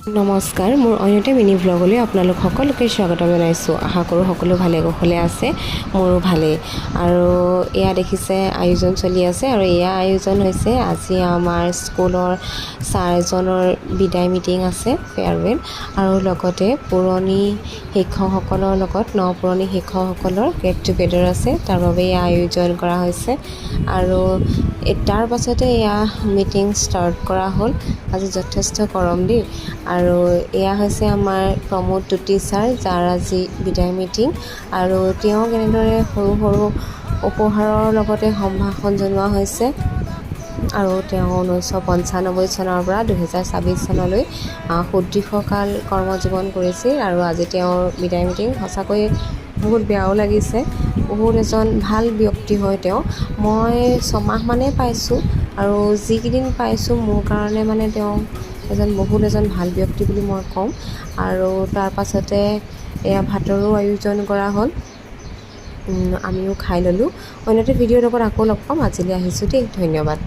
নমস্কাৰ, মোৰ অন্যতে মিনি ব্লগলৈ আপোনালোক সকলোকে স্বাগত জনাইছোঁ। আশা কৰোঁ সকলো ভালে কুশলে আছে, মোৰো ভালেই। আৰু এয়া দেখিছে আয়োজন চলি আছে, আৰু এয়া আয়োজন হৈছে আজি আমাৰ স্কুলৰ ছাৰ এজনৰ বিদায় মিটিং আছে, ফেয়াৰৱেল, আৰু লগতে পুৰণি শিক্ষকসকলৰ লগত পুৰণি শিক্ষকসকলৰ গেট টুগেডাৰ আছে, তাৰ বাবে এয়া আয়োজন কৰা হৈছে। আৰু তাৰ পাছতে এয়া মিটিং ষ্টাৰ্ট কৰা হ'ল। আজি যথেষ্ট গৰম দেই। আৰু এয়া হৈছে আমাৰ প্ৰমোদ তুতি ছাৰ, যাৰ আজি বিদায় মিটিং। আৰু তেওঁ কেনেদৰে সৰু সৰু উপহাৰৰ লগতে সম্ভাষণ জনোৱা হৈছে। আৰু তেওঁ 1995 চনৰ পৰা 2026 চনলৈ সুদীৰ্ঘকাল কৰ্মজীৱন কৰিছিল। আৰু আজি তেওঁৰ বিদায় মিটিং। সঁচাকৈ বহুত বেয়াও লাগিছে। বহুত এজন ভাল ব্যক্তি হয় তেওঁ। মই 6 মাহমানেই পাইছোঁ, আৰু যিকেইদিন পাইছোঁ মোৰ কাৰণে তেওঁ বহুত এজন ভাল ব্যক্তি বুলি মই ক'ম। আৰু তাৰ পাছতে এয়া ভাতৰো আয়োজন কৰা হ'ল, আমিও খাই ল'লোঁ। অন্যতে ভিডিঅ'ৰ লগত আকৌ লগ পাম। আজিলৈ আহিছোঁ দেই, ধন্যবাদ।